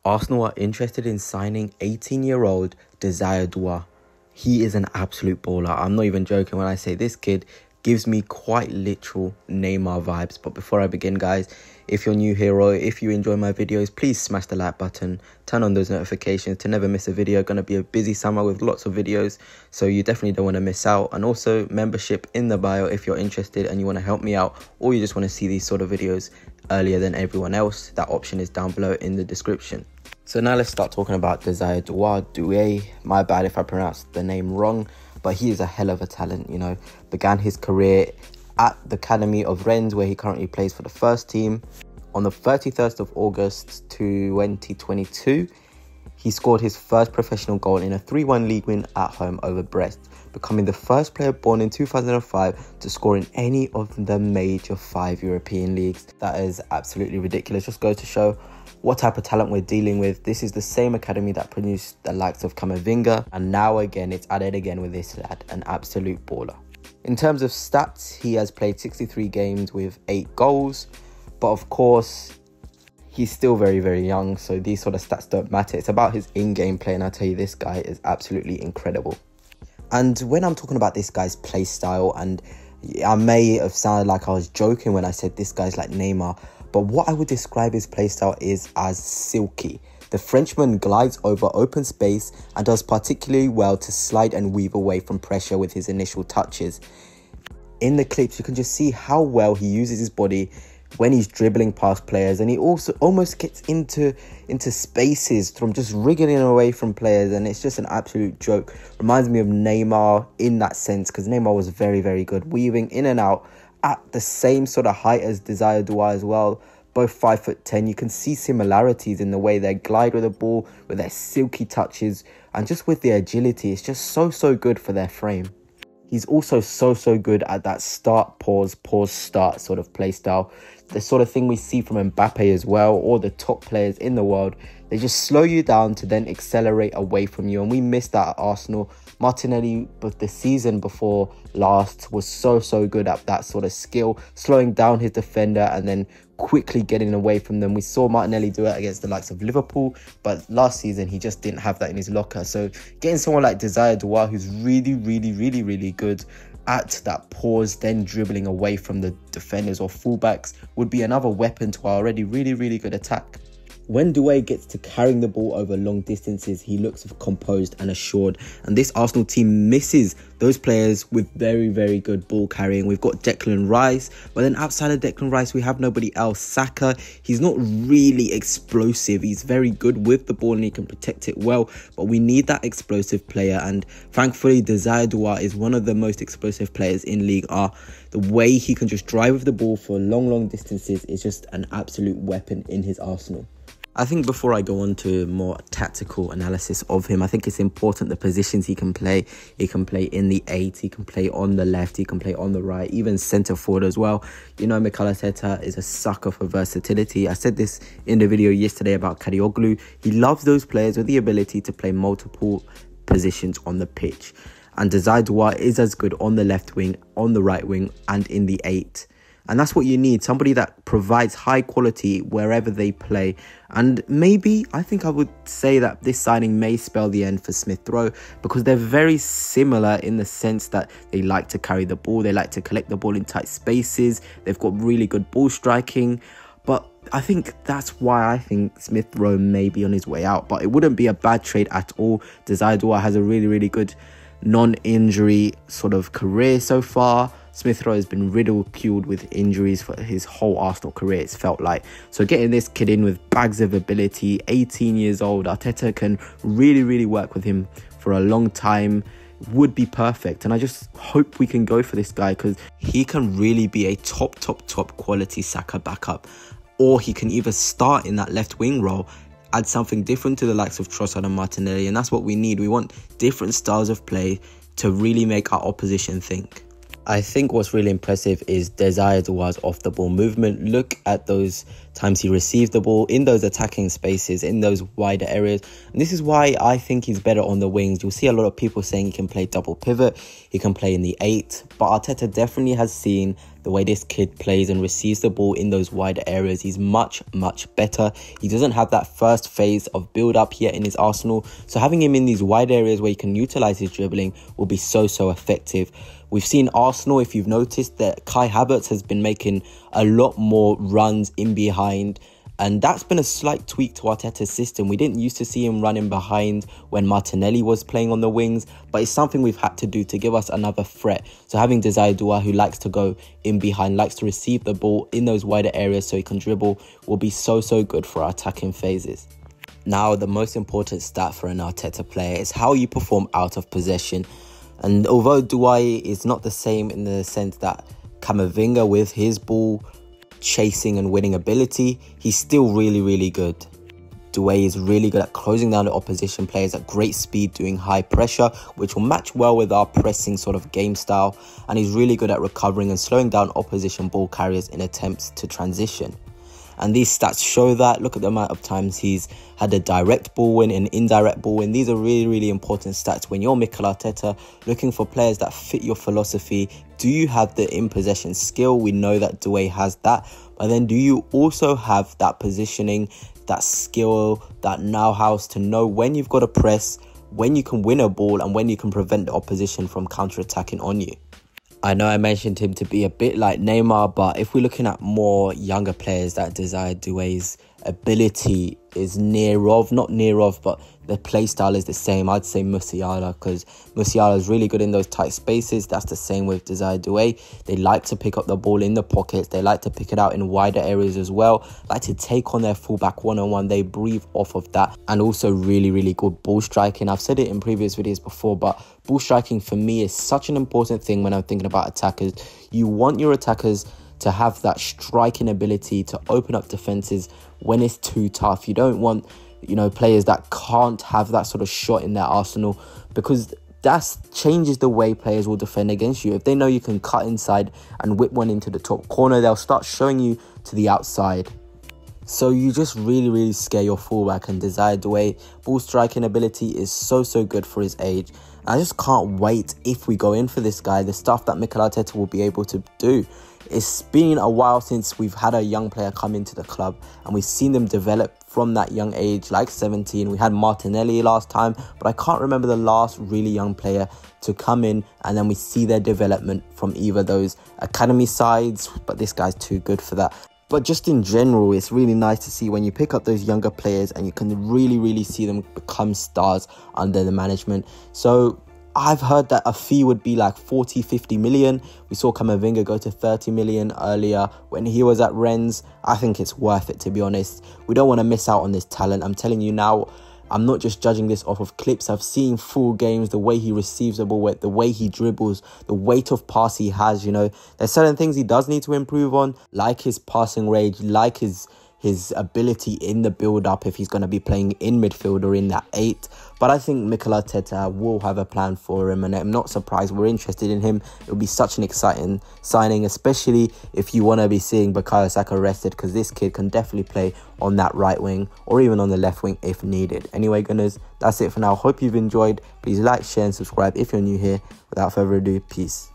Arsenal are interested in signing 18-year-old Desire Dua. He is an absolute baller. I'm not even joking when I say this kid gives me quite literal Neymar vibes. But before I begin, guys, if you're new here or if you enjoy my videos, please smash the like button, turn on those notifications to never miss a video. Going to be a busy summer with lots of videos, so you definitely don't want to miss out. And also membership in the bio if you're interested and you want to help me out, or you just want to see these sort of videos earlier than everyone else. That option is down below in the description. So now let's start talking about Desire Dua. My bad if I pronounced the name wrong, but he is a hell of a talent, you know. Began his career at the Academy of Rennes, where he currently plays for the first team. On the 31st of August 2022, he scored his first professional goal in a 3-1 league win at home over Brest, becoming the first player born in 2005 to score in any of the major 5 European leagues. That is absolutely ridiculous. Just goes to show what type of talent we're dealing with. This is the same academy that produced the likes of Camavinga, and now again it's added again with this lad, an absolute baller. In terms of stats, he has played 63 games with 8 goals, but of course he's still very, very young, so these sort of stats don't matter. It's about his in-game play, and I'll tell you, this guy is absolutely incredible. And when I'm talking about this guy's play style, and I may have sounded like I was joking when I said this guy's like Neymar, but what I would describe his playstyle is as silky. The Frenchman glides over open space and does particularly well to slide and weave away from pressure with his initial touches. In the clips, you can just see how well he uses his body when he's dribbling past players, and he also almost gets into spaces from just wriggling away from players, and it's just an absolute joke. Reminds me of Neymar in that sense, because Neymar was very, very good, weaving in and out at the same sort of height as Desire Dua as well. Both 5'10". You can see similarities in the way they glide with the ball, with their silky touches, and just with their agility. It's just so good for their frame. He's also so good at that start, pause, start sort of play style. The sort of thing we see from Mbappe as well, or the top players in the world. They just slow you down to then accelerate away from you, and we missed that at Arsenal. Martinelli, but the season before last, was so good at that sort of skill, slowing down his defender and then quickly getting away from them. We saw Martinelli do it against the likes of Liverpool, but last season he just didn't have that in his locker. So getting someone like Desire Dua, who's really good at that pause, then dribbling away from the defenders or fullbacks, would be another weapon to our already really good attack. When Doué gets to carrying the ball over long distances, he looks composed and assured, and this Arsenal team misses those players with very good ball carrying. We've got Declan Rice, but then outside of Declan Rice we have nobody else. Saka, he's not really explosive. He's very good with the ball and he can protect it well, but we need that explosive player, and thankfully Desire Dua is one of the most explosive players in League R. The way he can just drive with the ball for long distances is just an absolute weapon in his arsenal. I think before I go on to more tactical analysis of him, I think it's important the positions he can play. He can play in the 8, he can play on the left, he can play on the right, even centre forward as well. You know, Mikel Arteta is a sucker for versatility. I said this in the video yesterday about Karioglu. He loves those players with the ability to play multiple positions on the pitch. And Desire Dua is as good on the left wing, on the right wing, and in the 8. And that's what you need, somebody that provides high quality wherever they play. And maybe, I think I would say that this signing may spell the end for Smith Rowe, because they're very similar in the sense that they like to carry the ball, they like to collect the ball in tight spaces, they've got really good ball striking. But I think that's why I think Smith Rowe may be on his way out, but it wouldn't be a bad trade at all. Desire Dua has a really good non-injury sort of career so far. Smith Rowe has been ridiculed with injuries for his whole Arsenal career, it's felt like. So getting this kid in with bags of ability, 18 years old, Arteta can really work with him for a long time, would be perfect. And I just hope we can go for this guy, because he can really be a top quality Saka backup. Or he can either start in that left wing role, add something different to the likes of Trossard and Martinelli, and that's what we need. We want different styles of play to really make our opposition think. I think what's really impressive is Desire Dua's off the ball movement. Look at those times he receives the ball in those attacking spaces, in those wider areas. And this is why I think he's better on the wings. You'll see a lot of people saying he can play double pivot, he can play in the 8, but Arteta definitely has seen the way this kid plays and receives the ball in those wider areas. He's much better. He doesn't have that first phase of build up yet in his Arsenal, so having him in these wide areas where he can utilize his dribbling will be so effective. We've seen Arsenal, if you've noticed, that Kai Havertz has been making a lot more runs in behind, and that's been a slight tweak to Arteta's system. We didn't used to see him running behind when Martinelli was playing on the wings, but it's something we've had to do to give us another threat. So having Desire Dua, who likes to go in behind, likes to receive the ball in those wider areas so he can dribble, will be so good for our attacking phases. Now, the most important stat for an Arteta player is how you perform out of possession. And although Douai is not the same in the sense that Camavinga with his ball chasing and winning ability, he's still really good. Douai is really good at closing down the opposition players at great speed, doing high pressure, which will match well with our pressing sort of game style. And he's really good at recovering and slowing down opposition ball carriers in attempts to transition. And these stats show that. Look at the amount of times he's had a direct ball win and indirect ball win. These are really important stats when you're Mikel Arteta looking for players that fit your philosophy. Do you have the in possession skill? We know that Douai has that. But then do you also have that positioning, that skill, that know-how to know when you've got to press, when you can win a ball, and when you can prevent the opposition from counter-attacking on you? I know I mentioned him to be a bit like Neymar, but if we're looking at more younger players that Desire Douai's ability is not near of, but the play style is the same, I'd say Musiala, because Musiala is really good in those tight spaces. That's the same with Desire Douai. They like to pick up the ball in the pockets. They like to pick it out in wider areas as well. Like to take on their fullback one-on-one. They breathe off of that. And also really good ball striking. I've said it in previous videos before, but ball striking for me is such an important thing when I'm thinking about attackers. You want your attackers to have that striking ability to open up defenses when it's too tough. You don't want, players that can't have that sort of shot in their arsenal, because that changes the way players will defend against you. If they know you can cut inside and whip one into the top corner, they'll start showing you to the outside. So you just really scare your fullback, and Desire Douai ball striking ability is so good for his age. I just can't wait if we go in for this guy, the stuff that Mikel Arteta will be able to do. It's been a while since we've had a young player come into the club and we've seen them develop from that young age, like 17. We had Martinelli last time, but I can't remember the last really young player to come in and then we see their development from either those academy sides, but this guy's too good for that. But just in general, it's really nice to see when you pick up those younger players and you can really see them become stars under the management. So I've heard that a fee would be like 40-50 million. We saw Camavinga go to 30 million earlier when he was at Rennes. I think it's worth it, to be honest. We don't want to miss out on this talent. I'm telling you now, I'm not just judging this off of clips. I've seen full games, the way he receives the ball, the way he dribbles, the weight of pass he has. There's certain things he does need to improve on, like his passing range, like his ability in the build-up if he's going to be playing in midfield or in that 8. But I think Mikel Arteta will have a plan for him, and I'm not surprised. We're interested in him. It'll be such an exciting signing, especially if you want to be seeing Bukayo Saka rested, because this kid can definitely play on that right wing or even on the left wing if needed. Anyway, Gunners, that's it for now. Hope you've enjoyed. Please like, share and subscribe if you're new here. Without further ado, peace.